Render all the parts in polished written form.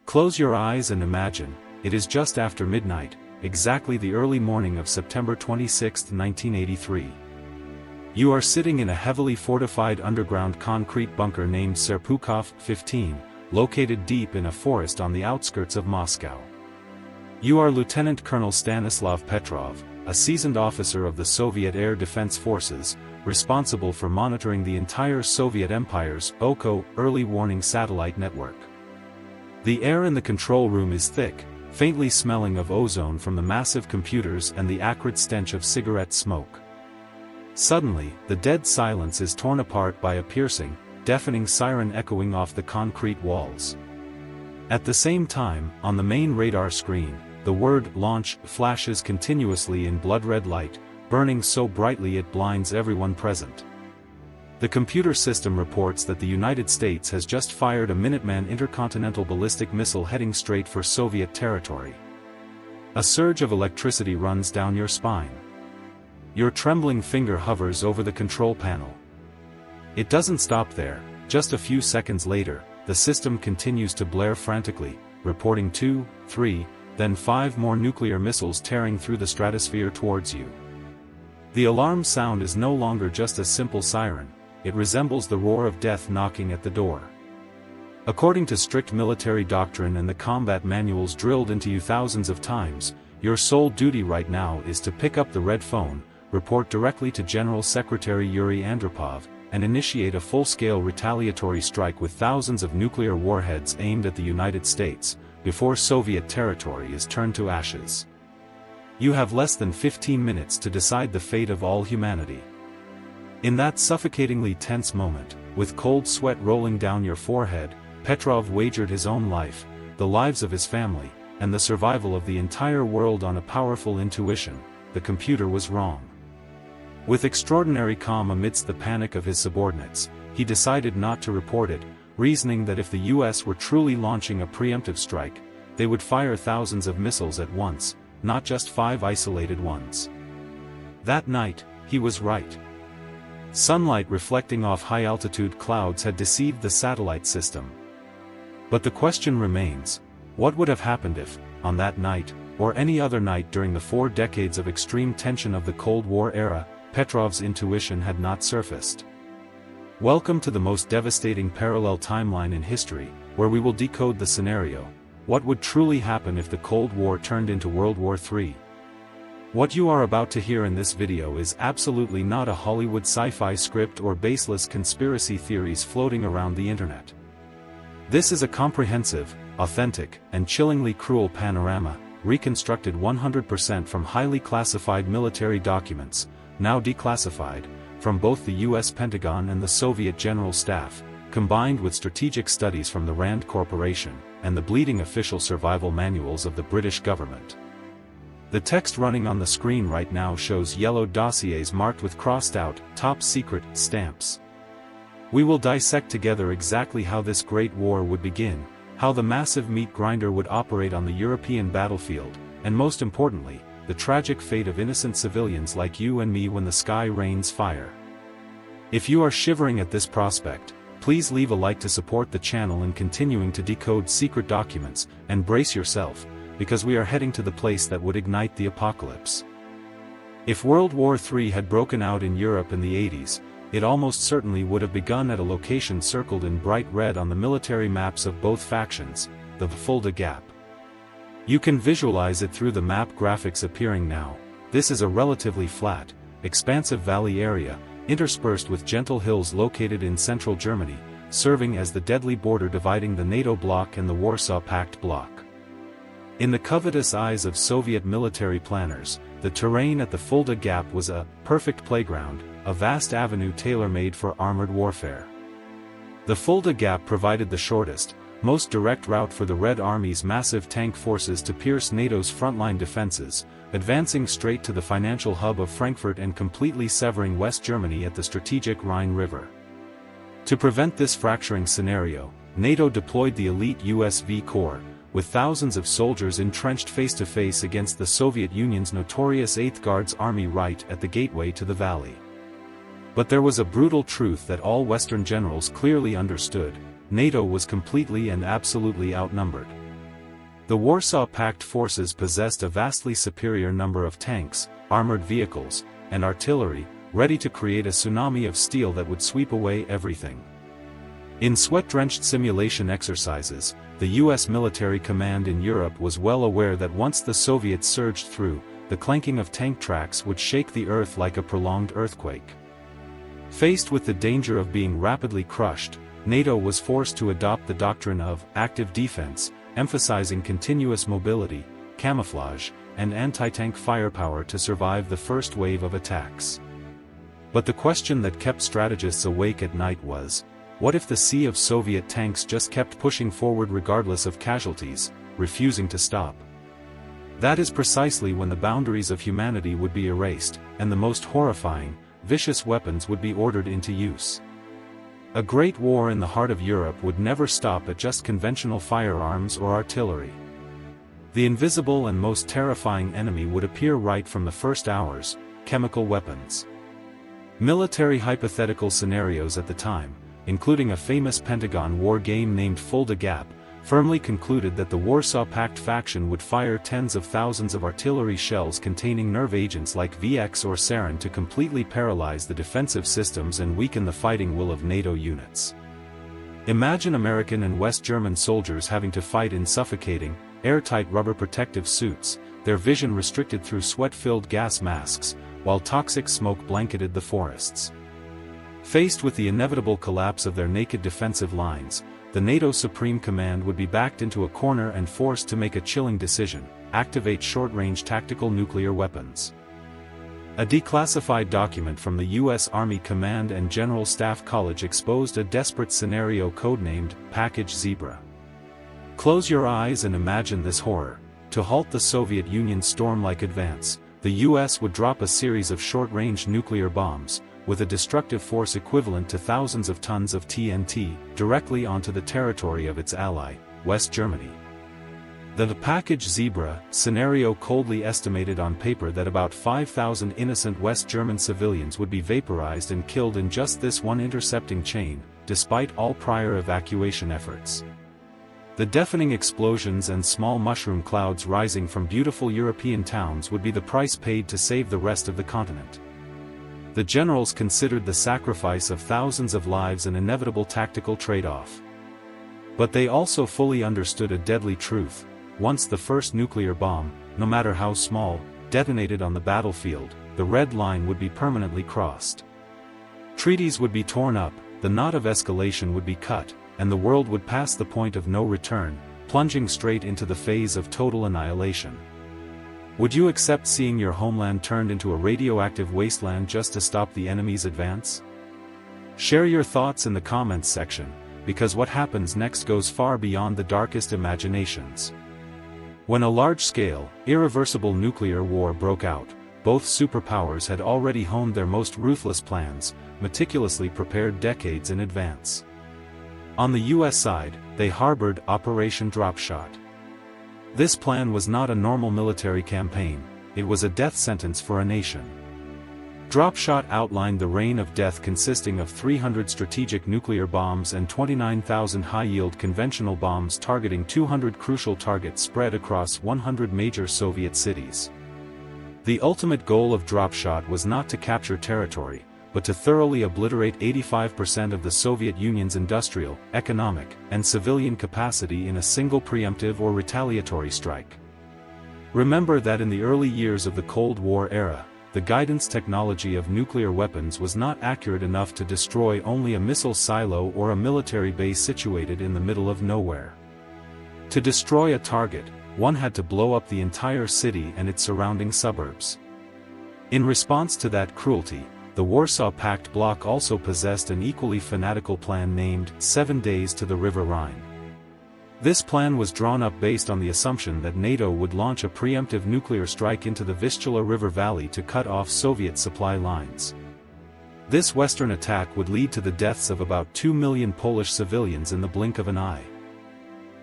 Close your eyes and imagine, it is just after midnight, exactly the early morning of September 26, 1983. You are sitting in a heavily fortified underground concrete bunker named Serpukhov 15, located deep in a forest on the outskirts of Moscow. You are Lieutenant Colonel Stanislav Petrov, a seasoned officer of the Soviet Air Defense Forces, responsible for monitoring the entire Soviet Empire's OKO early warning satellite network. The air in the control room is thick, faintly smelling of ozone from the massive computers and the acrid stench of cigarette smoke. Suddenly, the dead silence is torn apart by a piercing, deafening siren echoing off the concrete walls. At the same time, on the main radar screen, the word "launch" flashes continuously in blood-red light, burning so brightly it blinds everyone present. The computer system reports that the United States has just fired a Minuteman intercontinental ballistic missile heading straight for Soviet territory. A surge of electricity runs down your spine. Your trembling finger hovers over the control panel. It doesn't stop there. Just a few seconds later, the system continues to blare frantically, reporting 2, 3, then 5 more nuclear missiles tearing through the stratosphere towards you. The alarm sound is no longer just a simple siren, it resembles the roar of death knocking at the door. According to strict military doctrine and the combat manuals drilled into you thousands of times, your sole duty right now is to pick up the red phone, report directly to General Secretary Yuri Andropov, and initiate a full-scale retaliatory strike with thousands of nuclear warheads aimed at the United States, before Soviet territory is turned to ashes. You have less than 15 minutes to decide the fate of all humanity. In that suffocatingly tense moment, with cold sweat rolling down your forehead, Petrov wagered his own life, the lives of his family, and the survival of the entire world on a powerful intuition: the computer was wrong. With extraordinary calm amidst the panic of his subordinates, he decided not to report it, reasoning that if the US were truly launching a preemptive strike, they would fire thousands of missiles at once, not just 5 isolated ones. That night, he was right. Sunlight reflecting off high-altitude clouds had deceived the satellite system. But the question remains, what would have happened if, on that night, or any other night during the 4 decades of extreme tension of the Cold War era, Petrov's intuition had not surfaced? Welcome to the most devastating parallel timeline in history, where we will decode the scenario: what would truly happen if the Cold War turned into World War III? What you are about to hear in this video is absolutely not a Hollywood sci-fi script or baseless conspiracy theories floating around the internet. This is a comprehensive, authentic, and chillingly cruel panorama, reconstructed 100% from highly classified military documents, now declassified, from both the US Pentagon and the Soviet General Staff, combined with strategic studies from the RAND Corporation, and the bleeding official survival manuals of the British government. The text running on the screen right now shows yellow dossiers marked with crossed-out, top secret, stamps. We will dissect together exactly how this great war would begin, how the massive meat grinder would operate on the European battlefield, and most importantly, the tragic fate of innocent civilians like you and me when the sky rains fire. If you are shivering at this prospect, please leave a like to support the channel in continuing to decode secret documents, and brace yourself, because we are heading to the place that would ignite the apocalypse. If World War III had broken out in Europe in the 80s, it almost certainly would have begun at a location circled in bright red on the military maps of both factions, the Fulda Gap. You can visualize it through the map graphics appearing now. This is a relatively flat, expansive valley area, interspersed with gentle hills located in central Germany, serving as the deadly border dividing the NATO bloc and the Warsaw Pact bloc. In the covetous eyes of Soviet military planners, the terrain at the Fulda Gap was a perfect playground, a vast avenue tailor-made for armored warfare. The Fulda Gap provided the shortest, most direct route for the Red Army's massive tank forces to pierce NATO's frontline defenses, advancing straight to the financial hub of Frankfurt and completely severing West Germany at the strategic Rhine River. To prevent this fracturing scenario, NATO deployed the elite USV Corps, with thousands of soldiers entrenched face-to-face against the Soviet Union's notorious 8th Guards Army right at the gateway to the valley. But there was a brutal truth that all Western generals clearly understood: NATO was completely and absolutely outnumbered. The Warsaw Pact forces possessed a vastly superior number of tanks, armored vehicles, and artillery, ready to create a tsunami of steel that would sweep away everything. In sweat-drenched simulation exercises, the U.S. military command in Europe was well aware that once the Soviets surged through, the clanking of tank tracks would shake the earth like a prolonged earthquake. Faced with the danger of being rapidly crushed, NATO was forced to adopt the doctrine of active defense, emphasizing continuous mobility, camouflage, and anti-tank firepower to survive the first wave of attacks. But the question that kept strategists awake at night was, what if the sea of Soviet tanks just kept pushing forward regardless of casualties, refusing to stop? That is precisely when the boundaries of humanity would be erased, and the most horrifying, vicious weapons would be ordered into use. A great war in the heart of Europe would never stop at just conventional firearms or artillery. The invisible and most terrifying enemy would appear right from the first hours: chemical weapons. Military hypothetical scenarios at the time, including a famous Pentagon war game named Fulda Gap, firmly concluded that the Warsaw Pact faction would fire tens of thousands of artillery shells containing nerve agents like VX or sarin to completely paralyze the defensive systems and weaken the fighting will of NATO units. Imagine American and West German soldiers having to fight in suffocating, airtight rubber protective suits, their vision restricted through sweat-filled gas masks, while toxic smoke blanketed the forests. Faced with the inevitable collapse of their naked defensive lines, the NATO Supreme Command would be backed into a corner and forced to make a chilling decision: activate short-range tactical nuclear weapons. A declassified document from the U.S. Army Command and General Staff College exposed a desperate scenario codenamed Package Zebra. Close your eyes and imagine this horror. To halt the Soviet Union's storm-like advance, the U.S. would drop a series of short-range nuclear bombs, with a destructive force equivalent to thousands of tons of TNT, directly onto the territory of its ally, West Germany. The Package Zebra scenario coldly estimated on paper that about 5,000 innocent West German civilians would be vaporized and killed in just this one intercepting chain, despite all prior evacuation efforts. The deafening explosions and small mushroom clouds rising from beautiful European towns would be the price paid to save the rest of the continent. The generals considered the sacrifice of thousands of lives an inevitable tactical trade-off. But they also fully understood a deadly truth: once the first nuclear bomb, no matter how small, detonated on the battlefield, the red line would be permanently crossed. Treaties would be torn up, the knot of escalation would be cut, and the world would pass the point of no return, plunging straight into the phase of total annihilation. Would you accept seeing your homeland turned into a radioactive wasteland just to stop the enemy's advance? Share your thoughts in the comments section, because what happens next goes far beyond the darkest imaginations. When a large-scale, irreversible nuclear war broke out, both superpowers had already honed their most ruthless plans, meticulously prepared decades in advance. On the US side, they harbored Operation Dropshot. This plan was not a normal military campaign, it was a death sentence for a nation. Dropshot outlined the rain of death consisting of 300 strategic nuclear bombs and 29,000 high-yield conventional bombs targeting 200 crucial targets spread across 100 major Soviet cities. The ultimate goal of Dropshot was not to capture territory, but to thoroughly obliterate 85% of the Soviet Union's industrial, economic, and civilian capacity in a single preemptive or retaliatory strike. Remember that in the early years of the Cold War era, the guidance technology of nuclear weapons was not accurate enough to destroy only a missile silo or a military base situated in the middle of nowhere. To destroy a target, one had to blow up the entire city and its surrounding suburbs. In response to that cruelty, the Warsaw Pact bloc also possessed an equally fanatical plan named 7 Days to the River Rhine. This plan was drawn up based on the assumption that NATO would launch a preemptive nuclear strike into the Vistula River Valley to cut off Soviet supply lines. This Western attack would lead to the deaths of about 2 million Polish civilians in the blink of an eye.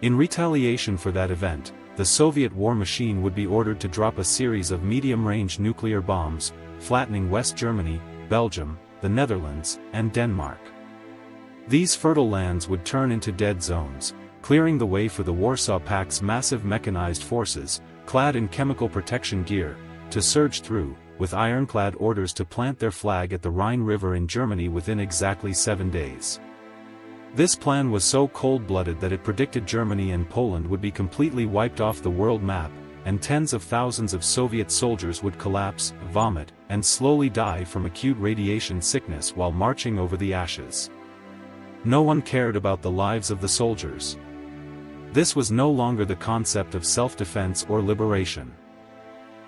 In retaliation for that event, the Soviet war machine would be ordered to drop a series of medium-range nuclear bombs, flattening West Germany, Belgium, the Netherlands, and Denmark. These fertile lands would turn into dead zones, clearing the way for the Warsaw Pact's massive mechanized forces, clad in chemical protection gear, to surge through, with ironclad orders to plant their flag at the Rhine River in Germany within exactly 7 days. This plan was so cold-blooded that it predicted Germany and Poland would be completely wiped off the world map, and tens of thousands of Soviet soldiers would collapse, vomit, and slowly die from acute radiation sickness while marching over the ashes. No one cared about the lives of the soldiers. This was no longer the concept of self-defense or liberation.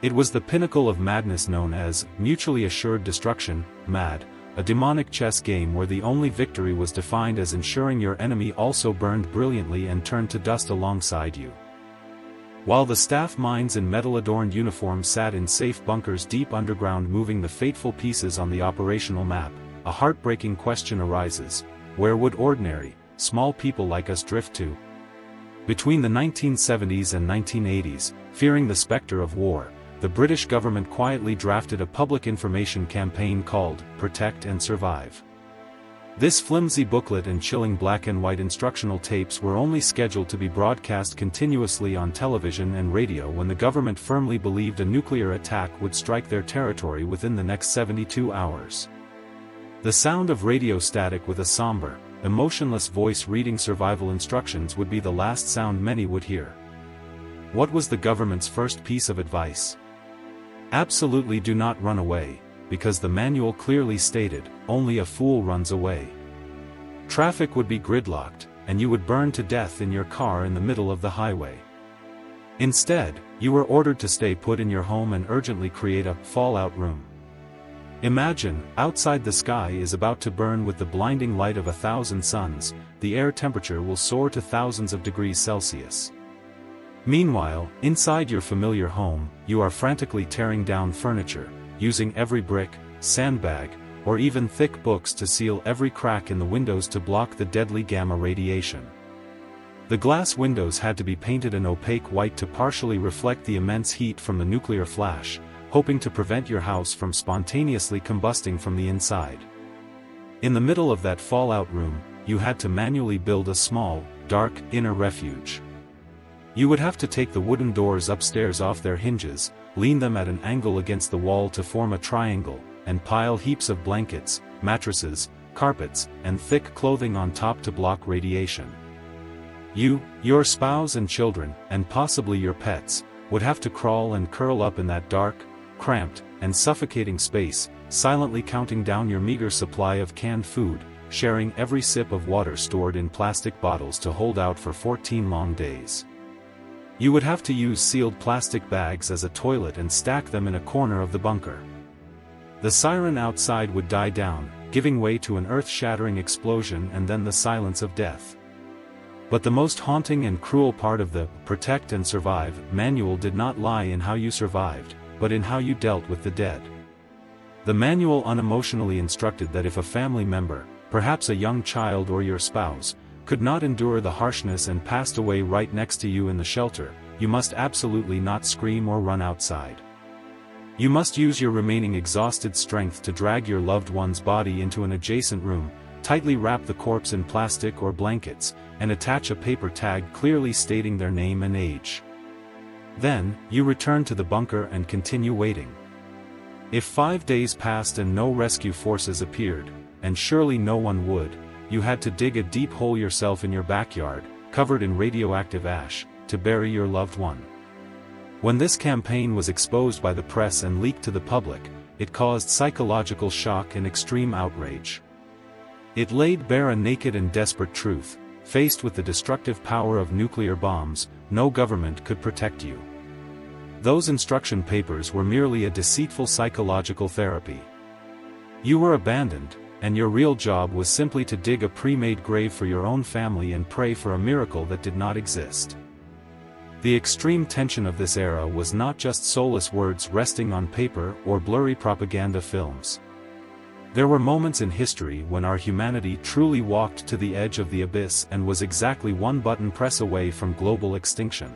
It was the pinnacle of madness known as mutually assured destruction, MAD, a demonic chess game where the only victory was defined as ensuring your enemy also burned brilliantly and turned to dust alongside you. While the staff minds in metal-adorned uniforms sat in safe bunkers deep underground moving the fateful pieces on the operational map, a heartbreaking question arises: where would ordinary, small people like us drift to? Between the 1970s and 1980s, fearing the specter of war, the British government quietly drafted a public information campaign called Protect and Survive. This flimsy booklet and chilling black and white instructional tapes were only scheduled to be broadcast continuously on television and radio when the government firmly believed a nuclear attack would strike their territory within the next 72 hours. The sound of radio static with a somber, emotionless voice reading survival instructions would be the last sound many would hear. What was the government's first piece of advice? Absolutely do not run away, because the manual clearly stated, only a fool runs away. Traffic would be gridlocked, and you would burn to death in your car in the middle of the highway. Instead, you were ordered to stay put in your home and urgently create a fallout room. Imagine, outside the sky is about to burn with the blinding light of 1,000 suns, the air temperature will soar to thousands of degrees Celsius. Meanwhile, inside your familiar home, you are frantically tearing down furniture, using every brick, sandbag, or even thick books to seal every crack in the windows to block the deadly gamma radiation. The glass windows had to be painted an opaque white to partially reflect the immense heat from the nuclear flash, hoping to prevent your house from spontaneously combusting from the inside. In the middle of that fallout room, you had to manually build a small, dark, inner refuge. You would have to take the wooden doors upstairs off their hinges, lean them at an angle against the wall to form a triangle, and pile heaps of blankets, mattresses, carpets, and thick clothing on top to block radiation. You, your spouse and children, and possibly your pets, would have to crawl and curl up in that dark, cramped, and suffocating space, silently counting down your meager supply of canned food, sharing every sip of water stored in plastic bottles to hold out for 14 long days. You would have to use sealed plastic bags as a toilet and stack them in a corner of the bunker. The siren outside would die down, giving way to an earth-shattering explosion and then the silence of death. But the most haunting and cruel part of the Protect and Survive manual did not lie in how you survived, but in how you dealt with the dead. The manual unemotionally instructed that if a family member, perhaps a young child or your spouse, could not endure the harshness and passed away right next to you in the shelter, you must absolutely not scream or run outside. You must use your remaining exhausted strength to drag your loved one's body into an adjacent room, tightly wrap the corpse in plastic or blankets, and attach a paper tag clearly stating their name and age. Then, you return to the bunker and continue waiting. If 5 days passed and no rescue forces appeared, and surely no one would, you had to dig a deep hole yourself in your backyard, covered in radioactive ash, to bury your loved one. When this campaign was exposed by the press and leaked to the public, it caused psychological shock and extreme outrage. It laid bare a naked and desperate truth: faced with the destructive power of nuclear bombs, no government could protect you. Those instruction papers were merely a deceitful psychological therapy. You were abandoned, and your real job was simply to dig a pre-made grave for your own family and pray for a miracle that did not exist. The extreme tension of this era was not just soulless words resting on paper or blurry propaganda films. There were moments in history when our humanity truly walked to the edge of the abyss and was exactly one button press away from global extinction.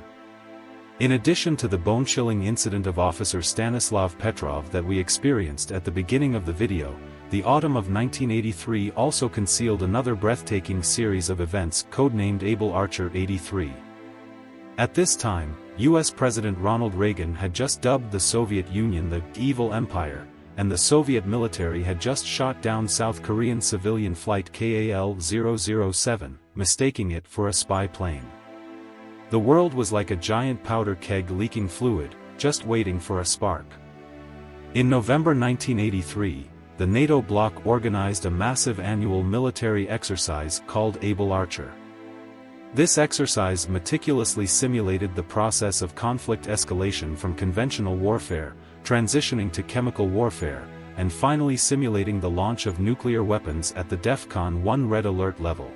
In addition to the bone-chilling incident of Officer Stanislav Petrov that we experienced at the beginning of the video, the autumn of 1983 also concealed another breathtaking series of events codenamed Able Archer 83. At this time, US President Ronald Reagan had just dubbed the Soviet Union the Evil Empire, and the Soviet military had just shot down South Korean civilian flight KAL-007, mistaking it for a spy plane. The world was like a giant powder keg leaking fluid, just waiting for a spark. In November 1983, the NATO bloc organized a massive annual military exercise called Able Archer. This exercise meticulously simulated the process of conflict escalation from conventional warfare, transitioning to chemical warfare, and finally simulating the launch of nuclear weapons at the DEFCON 1 red alert level.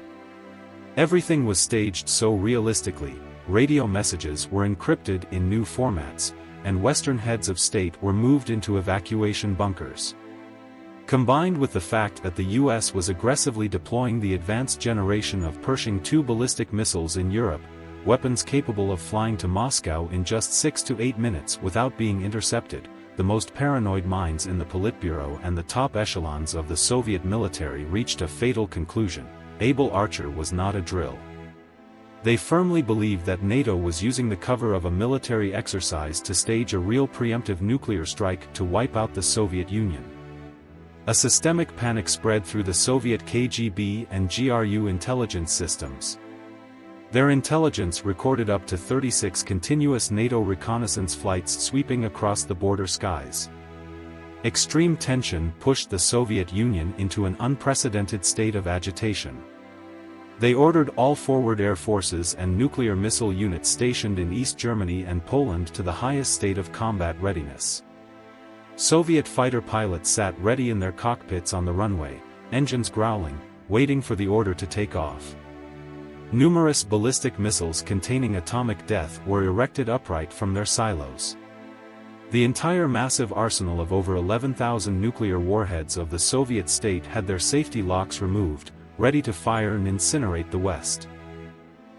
Everything was staged so realistically, radio messages were encrypted in new formats, and Western heads of state were moved into evacuation bunkers. Combined with the fact that the US was aggressively deploying the advanced generation of Pershing II ballistic missiles in Europe, weapons capable of flying to Moscow in just 6 to 8 minutes without being intercepted, the most paranoid minds in the Politburo and the top echelons of the Soviet military reached a fatal conclusion: Able Archer was not a drill. They firmly believed that NATO was using the cover of a military exercise to stage a real preemptive nuclear strike to wipe out the Soviet Union. A systemic panic spread through the Soviet KGB and GRU intelligence systems. Their intelligence recorded up to 36 continuous NATO reconnaissance flights sweeping across the border skies. Extreme tension pushed the Soviet Union into an unprecedented state of agitation. They ordered all forward air forces and nuclear missile units stationed in East Germany and Poland to the highest state of combat readiness. Soviet fighter pilots sat ready in their cockpits on the runway, engines growling, waiting for the order to take off. Numerous ballistic missiles containing atomic death were erected upright from their silos. The entire massive arsenal of over 11,000 nuclear warheads of the Soviet state had their safety locks removed, ready to fire and incinerate the West.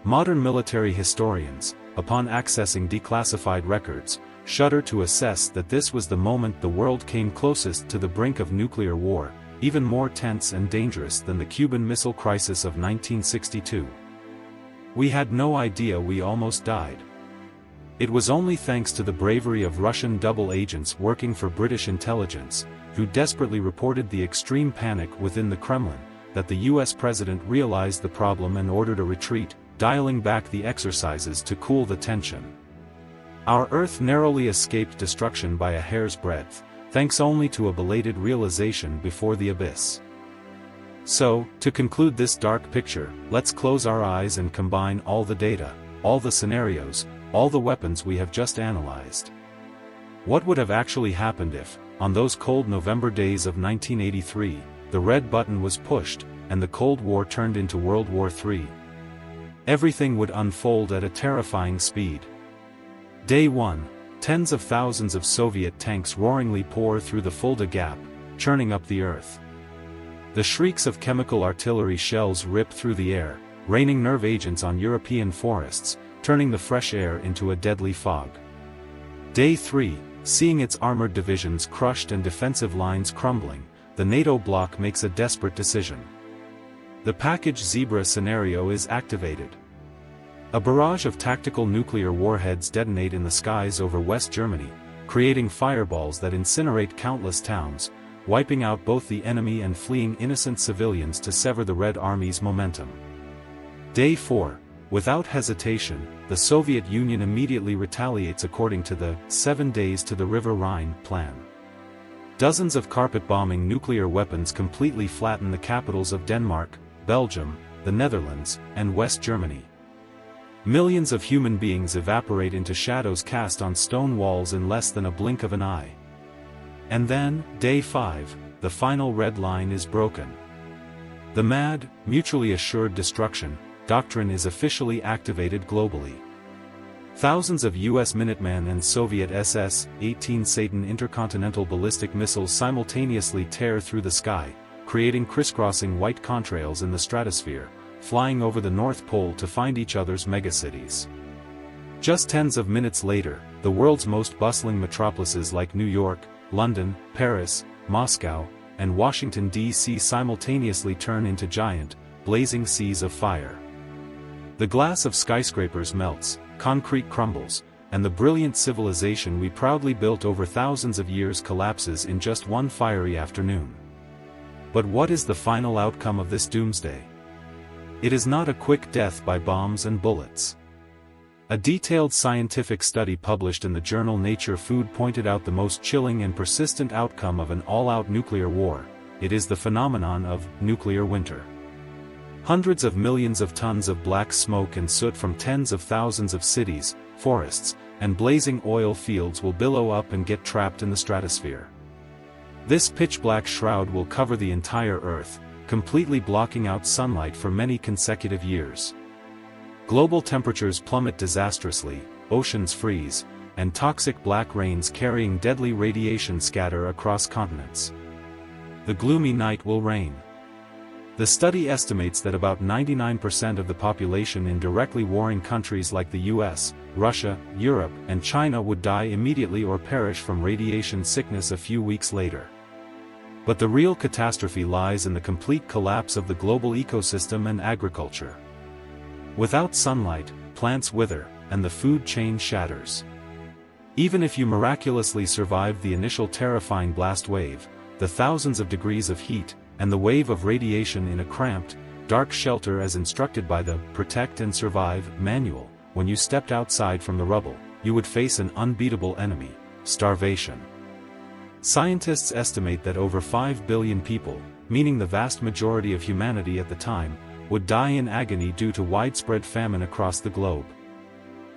Modern military historians, upon accessing declassified records, shudder to assess that this was the moment the world came closest to the brink of nuclear war, even more tense and dangerous than the Cuban Missile Crisis of 1962. We had no idea we almost died. It was only thanks to the bravery of Russian double agents working for British intelligence, who desperately reported the extreme panic within the Kremlin, that the US president realized the problem and ordered a retreat, dialing back the exercises to cool the tension. Our Earth narrowly escaped destruction by a hair's breadth, thanks only to a belated realization before the abyss. So, to conclude this dark picture, let's close our eyes and combine all the data, all the scenarios, all the weapons we have just analyzed. What would have actually happened if, on those cold November days of 1983, the red button was pushed, and the Cold War turned into World War III? Everything would unfold at a terrifying speed. Day 1, tens of thousands of Soviet tanks roaringly pour through the Fulda Gap, churning up the earth. The shrieks of chemical artillery shells rip through the air, raining nerve agents on European forests, turning the fresh air into a deadly fog. Day 3, seeing its armored divisions crushed and defensive lines crumbling, the NATO bloc makes a desperate decision. The package Zebra scenario is activated. A barrage of tactical nuclear warheads detonate in the skies over West Germany, creating fireballs that incinerate countless towns, wiping out both the enemy and fleeing innocent civilians to sever the Red Army's momentum. Day 4, without hesitation, the Soviet Union immediately retaliates according to the 7 days to the River Rhine plan. Dozens of carpet-bombing nuclear weapons completely flatten the capitals of Denmark, Belgium, the Netherlands, and West Germany. Millions of human beings evaporate into shadows cast on stone walls in less than a blink of an eye. And then, Day 5, the final red line is broken. The MAD, mutually assured destruction, doctrine is officially activated globally. Thousands of US Minuteman and Soviet SS-18 Satan intercontinental ballistic missiles simultaneously tear through the sky, creating crisscrossing white contrails in the stratosphere, flying over the North Pole to find each other's megacities. Just tens of minutes later, the world's most bustling metropolises like New York, London, Paris, Moscow, and Washington, D.C. simultaneously turn into giant, blazing seas of fire. The glass of skyscrapers melts, concrete crumbles, and the brilliant civilization we proudly built over thousands of years collapses in just one fiery afternoon. But what is the final outcome of this doomsday? It is not a quick death by bombs and bullets. A detailed scientific study published in the journal Nature Food pointed out the most chilling and persistent outcome of an all-out nuclear war. It is the phenomenon of nuclear winter. Hundreds of millions of tons of black smoke and soot from tens of thousands of cities, forests, and blazing oil fields will billow up and get trapped in the stratosphere. This pitch-black shroud will cover the entire Earth, completely blocking out sunlight for many consecutive years. Global temperatures plummet disastrously, oceans freeze, and toxic black rains carrying deadly radiation scatter across continents. The gloomy night will reign. The study estimates that about 99% of the population in directly warring countries like the US, Russia, Europe, and China would die immediately or perish from radiation sickness a few weeks later. But the real catastrophe lies in the complete collapse of the global ecosystem and agriculture. Without sunlight, plants wither, and the food chain shatters. Even if you miraculously survived the initial terrifying blast wave, the thousands of degrees of heat, and the wave of radiation in a cramped, dark shelter as instructed by the Protect and Survive manual, when you stepped outside from the rubble, you would face an unbeatable enemy: starvation. Scientists estimate that over 5 billion people, meaning the vast majority of humanity at the time, would die in agony due to widespread famine across the globe.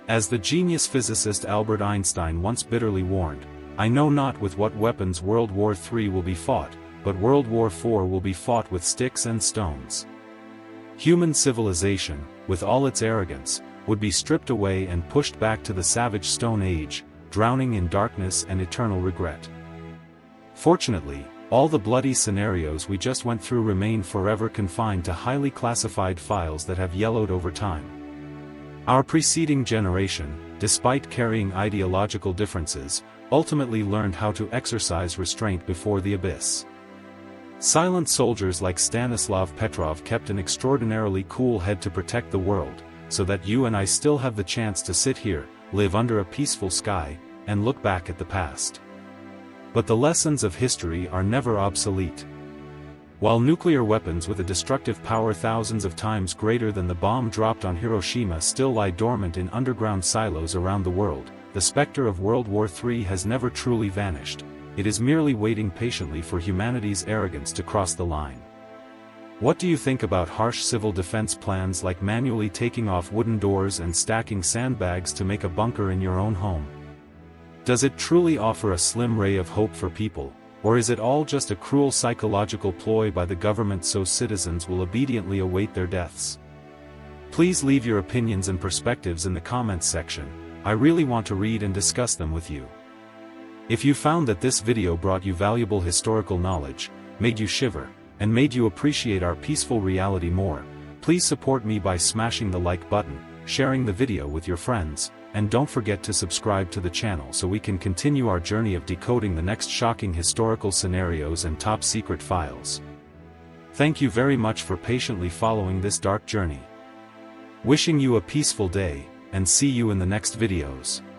As the genius physicist Albert Einstein once bitterly warned, "I know not with what weapons World War III will be fought, but World War IV will be fought with sticks and stones." Human civilization, with all its arrogance, would be stripped away and pushed back to the savage Stone Age, drowning in darkness and eternal regret. Fortunately, all the bloody scenarios we just went through remain forever confined to highly classified files that have yellowed over time. Our preceding generation, despite carrying ideological differences, ultimately learned how to exercise restraint before the abyss. Silent soldiers like Stanislav Petrov kept an extraordinarily cool head to protect the world, so that you and I still have the chance to sit here, live under a peaceful sky, and look back at the past. But the lessons of history are never obsolete. While nuclear weapons with a destructive power thousands of times greater than the bomb dropped on Hiroshima still lie dormant in underground silos around the world, the specter of World War III has never truly vanished. It is merely waiting patiently for humanity's arrogance to cross the line. What do you think about harsh civil defense plans like manually taking off wooden doors and stacking sandbags to make a bunker in your own home? Does it truly offer a slim ray of hope for people, or is it all just a cruel psychological ploy by the government so citizens will obediently await their deaths? Please leave your opinions and perspectives in the comments section. I really want to read and discuss them with you. If you found that this video brought you valuable historical knowledge, made you shiver, and made you appreciate our peaceful reality more, please support me by smashing the like button, sharing the video with your friends, and don't forget to subscribe to the channel so we can continue our journey of decoding the next shocking historical scenarios and top-secret files. Thank you very much for patiently following this dark journey. Wishing you a peaceful day, and see you in the next videos.